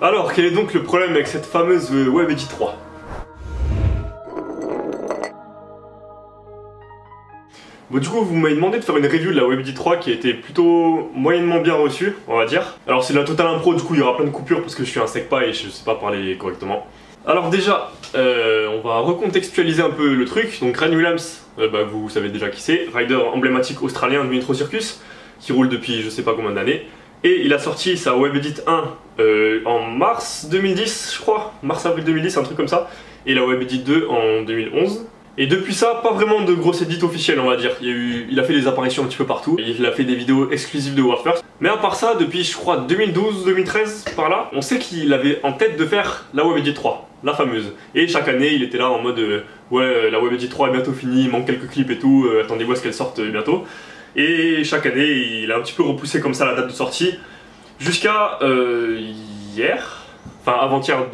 Alors, quel est donc le problème avec cette fameuse WebEdit 3? Bon, du coup, vous m'avez demandé de faire une review de la WebEdit 3 qui a été plutôt moyennement bien reçue, on va dire. Alors, c'est de la totale impro, du coup, il y aura plein de coupures parce que je suis un sec pas et je sais pas parler correctement. Alors déjà, on va recontextualiser un peu le truc. Donc Ryan Williams, vous savez déjà qui c'est, rider emblématique australien du Nitro Circus, qui roule depuis je sais pas combien d'années. Et il a sorti sa WebEdit 1 en mars 2010, je crois, mars-avril 2010, un truc comme ça. Et la WebEdit 2 en 2011. Et depuis ça, pas vraiment de grosse edit officielle, on va dire. Il a fait des apparitions un petit peu partout. Il a fait des vidéos exclusives de World First. Mais à part ça, depuis je crois 2012-2013, par là, on sait qu'il avait en tête de faire la WebEdit 3, la fameuse. Et chaque année, il était là en mode ouais, la WebEdit 3 est bientôt finie, il manque quelques clips et tout, attendez-vous à ce qu'elle sorte bientôt. Et chaque année, il a un petit peu repoussé comme ça la date de sortie, jusqu'à hier, enfin avant-hier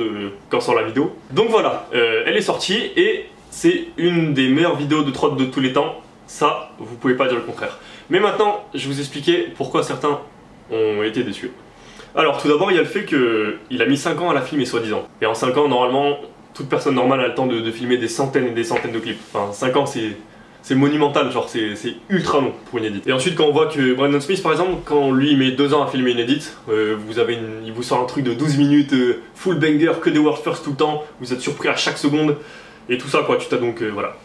quand sort la vidéo. Donc voilà, elle est sortie et c'est une des meilleures vidéos de trot de tous les temps, ça vous pouvez pas dire le contraire. Mais maintenant, je vais vous expliquer pourquoi certains ont été déçus. Alors tout d'abord, il y a le fait qu'il a mis 5 ans à la filmer soi-disant. Et en 5 ans, normalement, toute personne normale a le temps de filmer des centaines et des centaines de clips. Enfin, 5 ans, c'est monumental, genre c'est ultra long pour une edit. Et ensuite, quand on voit que Brandon Smith, par exemple, quand lui il met 2 ans à filmer une edit, il vous sort un truc de 12 minutes, full banger, que des World First tout le temps, vous êtes surpris à chaque seconde. Et tout ça quoi, tu t'as donc voilà.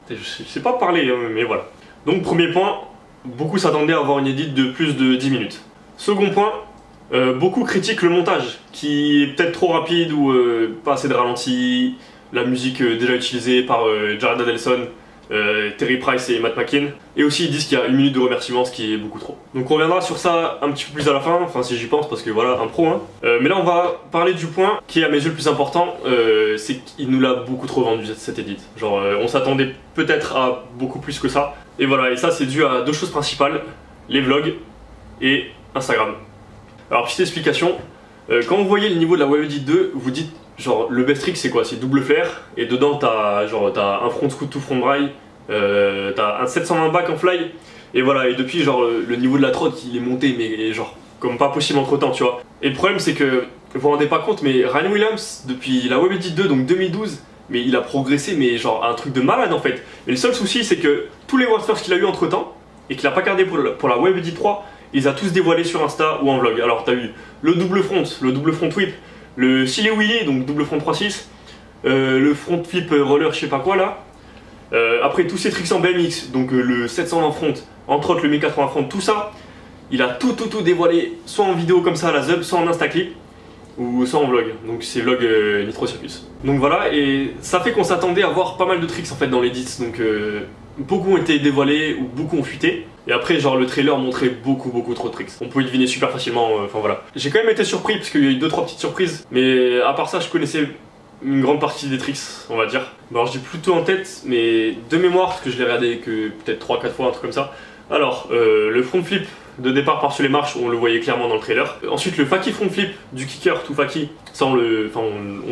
Je sais pas parler mais voilà. Donc premier point, beaucoup s'attendaient à avoir une edit de plus de 10 minutes. Second point, beaucoup critiquent le montage, qui est peut-être trop rapide ou pas assez de ralenti, la musique déjà utilisée par Jared Adelson, Terry Price et Matt McKean. Et aussi ils disent qu'il y a 1 minute de remerciement, ce qui est beaucoup trop. Donc on reviendra sur ça un petit peu plus à la fin, enfin si j'y pense parce que voilà, un pro hein. Mais là on va parler du point qui est à mes yeux le plus important, c'est qu'il nous l'a beaucoup trop vendu cette edit. Genre on s'attendait peut-être à beaucoup plus que ça. Et voilà, et ça c'est dû à 2 choses principales, les vlogs et Instagram. Alors petite explication, quand vous voyez le niveau de la WebEdit 2, vous dites genre le best trick c'est quoi? C'est double flair et dedans t'as un front scoot to front braille, t'as un 720 back en fly et voilà, et depuis genre le niveau de la trotte il est monté mais genre comme pas possible entre temps tu vois. Et le problème c'est que vous vous rendez pas compte mais Ryan Williams depuis la WebEdit 2 donc 2012 mais il a progressé mais genre un truc de malade en fait. Mais le seul souci c'est que tous les World First qu'il a eu entre temps et qu'il a pas gardé pour la WebEdit 3, il les a tous dévoilés sur Insta ou en vlog. Alors t'as eu le double front whip, le silly wheelie, donc double front 3.6, le front flip roller je sais pas quoi là, après tous ces tricks en BMX, donc le 720 front, entre autres le 1080 front, tout ça, il a tout dévoilé, soit en vidéo comme ça à la Zub, soit en Instaclip, ou soit en vlog, donc c'est vlog Nitro Circus. Donc voilà, et ça fait qu'on s'attendait à voir pas mal de tricks en fait dans l'edit, donc beaucoup ont été dévoilés ou beaucoup ont fuité. Et après genre le trailer montrait beaucoup trop de tricks. On pouvait deviner super facilement, enfin voilà. J'ai quand même été surpris parce qu'il y a eu 2-3 petites surprises. Mais à part ça je connaissais une grande partie des tricks on va dire. Bon, alors j'ai plutôt en tête mais de mémoire parce que je l'ai regardé que peut-être 3-4 fois un truc comme ça. Alors le front flip de départ par-dessus les marches, on le voyait clairement dans le trailer. Ensuite le fakie front flip du kicker tout fakie, ça on le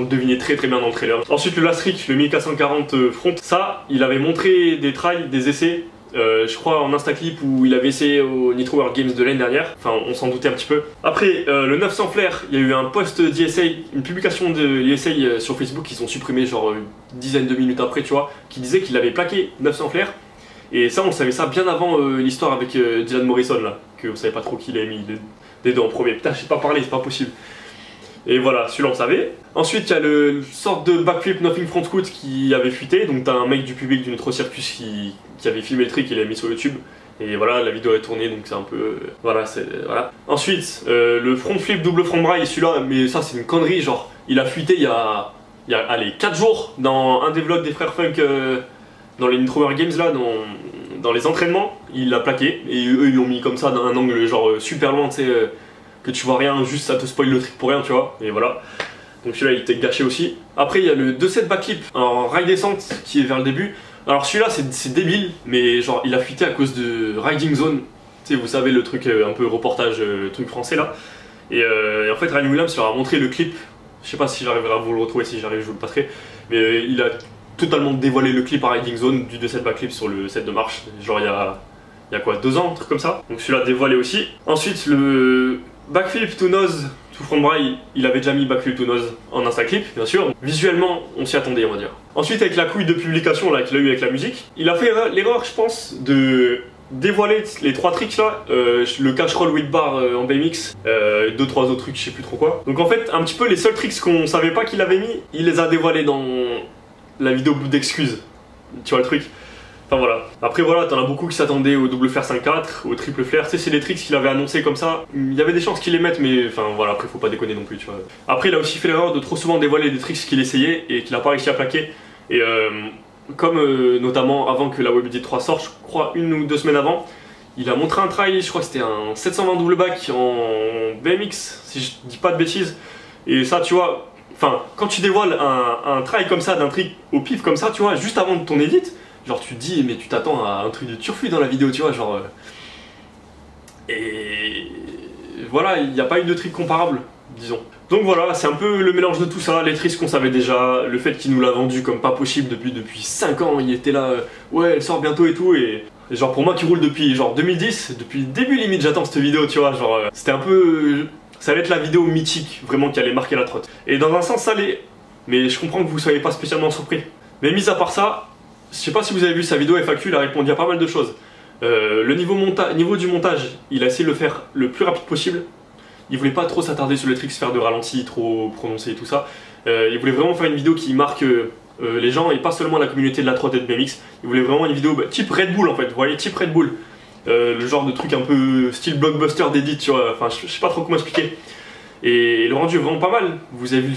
devinait très bien dans le trailer. Ensuite le last trick, le 1440 front, ça il avait montré des trials, des essais. Je crois en Instaclip où il avait essayé au Nitro World Games de l'année dernière, enfin on s'en doutait un petit peu. Après le 900 flair, il y a eu un post d'ESA, une publication de l'ESA sur Facebook qu'ils ont supprimé genre une dizaine de minutes après tu vois, qui disait qu'il avait plaqué 900 flair. Et ça on le savait ça bien avant l'histoire avec Dylan Morrison là, que vous savez pas trop qui il a mis des deux en premier. Putain j'ai pas parlé, c'est pas possible. Et voilà, celui-là on savait. Ensuite il y a le sorte de backflip nothing front scoot qui avait fuité, donc t'as un mec du public du Nitro Circus qui avait filmé le trick, il l'a mis sur YouTube. Et voilà, la vidéo est tournée donc c'est un peu... voilà, c'est... voilà. Ensuite, le front flip double front braille, celui-là, mais ça c'est une connerie, genre, il a fuité il y a allez, 4 jours dans un des vlogs des frères Funk, dans les Nitro World Games là, dans les entraînements, il l'a plaqué. Et eux ils l'ont mis comme ça, dans un angle genre super loin, tu sais, que tu vois rien, juste ça te spoil le trick pour rien, tu vois, et voilà. Donc celui-là il était gâché aussi. Après il y a le 2-7 backflip en rail descente qui est vers le début. Alors celui-là c'est débile, mais genre il a fuité à cause de Riding Zone. Tu sais, vous savez le truc un peu reportage, truc français là. Et en fait Ryan Williams leur a montré le clip. Je sais pas si j'arriverai à vous le retrouver, si j'arrive je vous le passerai. Mais il a totalement dévoilé le clip à Riding Zone du 2-7 backflip sur le set de marche. Genre il y a quoi, 2 ans, un truc comme ça. Donc celui-là dévoilé aussi. Ensuite le backflip to nose Sous Front Braille, il avait déjà mis Backflip to Nose en Instaclip, bien sûr. Visuellement, on s'y attendait, on va dire. Ensuite, avec la couille de publication là qu'il a eu avec la musique, il a fait l'erreur, je pense, de dévoiler les 3 tricks là, le catch roll with bar en BMX, 2-3 autres trucs, je sais plus trop quoi. Donc en fait, un petit peu les seuls tricks qu'on savait pas qu'il avait mis, il les a dévoilés dans la vidéo bout d'excuses. Tu vois le truc? Enfin voilà. Après voilà, t'en as beaucoup qui s'attendaient au double flair 5-4, au triple flair. Tu sais, c'est des tricks qu'il avait annoncé comme ça. Il y avait des chances qu'il les mette, mais enfin voilà, après faut pas déconner non plus, tu vois. Après, il a aussi fait l'erreur de trop souvent dévoiler des tricks qu'il essayait et qu'il a pas réussi à plaquer. Et comme notamment avant que la WebEdit 3 sorte, je crois 1 ou 2 semaines avant, il a montré un try, je crois que c'était un 720 double back en BMX, si je dis pas de bêtises. Et ça, tu vois, enfin, quand tu dévoiles un try comme ça, d'un trick au pif comme ça, tu vois, juste avant ton edit, genre tu te dis, mais tu t'attends à un truc de turfu dans la vidéo, tu vois, genre... Et voilà, il n'y a pas eu de trick comparable, disons. Donc voilà, c'est un peu le mélange de tout ça, les tricks qu'on savait déjà, le fait qu'il nous l'a vendu comme pas possible depuis 5 ans, il était là, ouais, elle sort bientôt et tout, et genre pour moi qui roule depuis genre 2010, depuis le début limite j'attends cette vidéo, tu vois, genre c'était un peu... ça allait être la vidéo mythique, vraiment, qui allait marquer la trotte. Et dans un sens ça l'est, mais je comprends que vous soyez pas spécialement surpris. Mais mis à part ça, je sais pas si vous avez vu sa vidéo FAQ, il a répondu à pas mal de choses. Le niveau du montage, il a essayé de le faire le plus rapide possible. Il voulait pas trop s'attarder sur les tricks, faire de ralenti trop prononcé et tout ça. Il voulait vraiment faire une vidéo qui marque les gens et pas seulement la communauté de la trotte et de BMX. Il voulait vraiment une vidéo type Red Bull en fait, vous voyez, type Red Bull. Le genre de truc un peu style blockbuster d'édit, tu vois, enfin je sais pas trop comment expliquer. Et le rendu est vraiment pas mal. Vous avez vu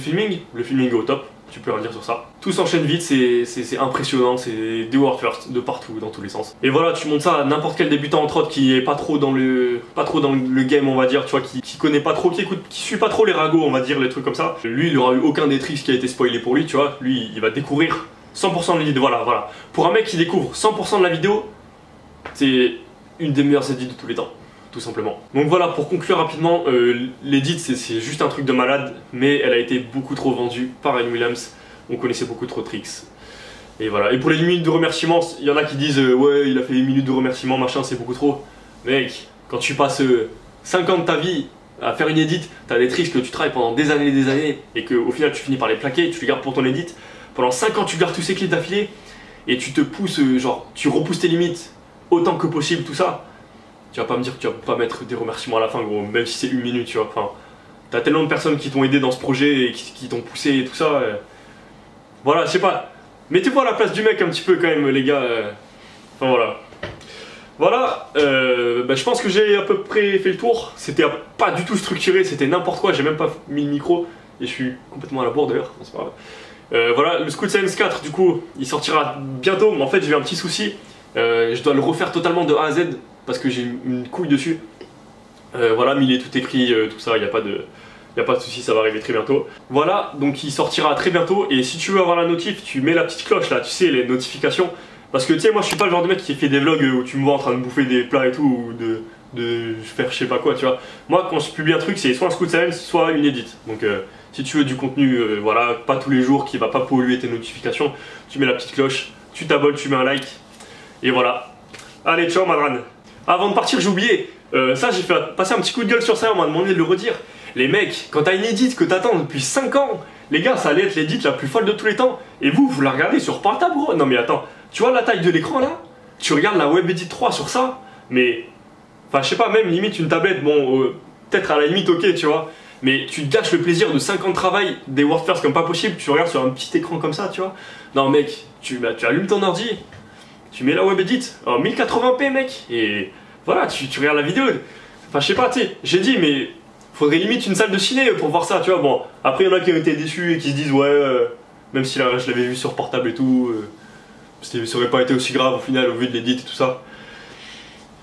le filming est au top. Tu peux rien dire sur ça. Tout s'enchaîne vite, c'est impressionnant, c'est des world first de partout, dans tous les sens. Et voilà, tu montres ça à n'importe quel débutant en trotte qui est pas trop dans le game, on va dire, tu vois, qui connaît pas trop, qui suit pas trop les ragots, on va dire, les trucs comme ça. Lui, il aura eu aucun des tricks qui a été spoilé pour lui, tu vois. Lui, il va découvrir 100% de l'idée, voilà. Pour un mec qui découvre 100% de la vidéo, c'est une des meilleures edits de tous les temps. Tout simplement. Donc voilà, pour conclure rapidement, l'edit c'est juste un truc de malade, mais elle a été beaucoup trop vendue par Ryan Williams, on connaissait beaucoup trop de tricks. Et voilà, et pour les minutes de remerciements, il y en a qui disent ouais, il a fait des minutes de remerciements, machin, c'est beaucoup trop. Mec, quand tu passes 5 ans de ta vie à faire une edit, t'as des tricks que tu travailles pendant des années, et qu'au final tu finis par les plaquer, tu les gardes pour ton edit, pendant 5 ans tu gardes tous ces clips d'affilée, et tu te pousses, genre, tu repousses tes limites autant que possible, tout ça. Tu vas pas me dire que tu vas pas mettre des remerciements à la fin, gros, même si c'est 1 minute, tu vois. Enfin, t'as tellement de personnes qui t'ont aidé dans ce projet et qui t'ont poussé et tout ça. Voilà, je sais pas. Mettez-vous à la place du mec un petit peu quand même, les gars. Enfin voilà. Voilà, je pense que j'ai à peu près fait le tour. C'était pas du tout structuré, c'était n'importe quoi. J'ai même pas mis le micro et je suis complètement à la bourre d'ailleurs. C'est pas grave. Voilà, le Scoot Science 4, du coup, il sortira bientôt. Mais en fait, j'ai eu un petit souci. Je dois le refaire totalement de A à Z. Parce que j'ai une couille dessus. Voilà, mais il est tout écrit, tout ça, il n'y a pas de souci, ça va arriver très bientôt. Voilà, donc il sortira très bientôt. Et si tu veux avoir la notif, tu mets la petite cloche là, tu sais, les notifications. Parce que tu sais, moi je suis pas le genre de mec qui fait des vlogs où tu me vois en train de bouffer des plats et tout, ou de faire je sais pas quoi, tu vois. Moi, quand je publie un truc, c'est soit un Scoot Science, soit une edit. Donc si tu veux du contenu, voilà, pas tous les jours, qui va pas polluer tes notifications, tu mets la petite cloche, tu t'abonnes, tu mets un like. Et voilà. Allez, ciao Madran. Avant de partir, j'ai oublié, ça j'ai fait passer un petit coup de gueule sur ça, on m'a demandé de le redire. Les mecs, quand t'as une edit que t'attends depuis 5 ans, les gars, ça allait être l'edit la plus folle de tous les temps. Et vous la regardez sur portable, gros. Non mais attends, tu vois la taille de l'écran là? Tu regardes la WebEdit 3 sur ça, mais... Enfin je sais pas, même limite une tablette, bon, peut-être à la limite ok, tu vois. Mais tu te gâches le plaisir de 5 ans de travail, des world first comme pas possible, tu regardes sur un petit écran comme ça, tu vois. Non mec, tu allumes ton ordi. Tu mets la WebEdit en 1080p mec, et voilà, tu regardes la vidéo. Enfin je sais pas, tu sais, j'ai dit mais faudrait limite une salle de ciné pour voir ça, tu vois. Bon, après il y en a qui ont été déçus et qui se disent ouais, même si là je l'avais vu sur portable et tout, ça aurait pas été aussi grave au final au vu de l'edit et tout ça.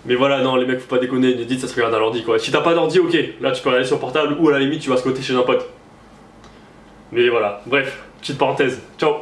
Mais voilà, non les mecs, faut pas déconner, une edit ça se regarde à l'ordi quoi. Si t'as pas d'ordi, ok, là tu peux regarder sur portable ou à la limite tu vas squatter chez un pote. Mais voilà, bref, petite parenthèse, ciao.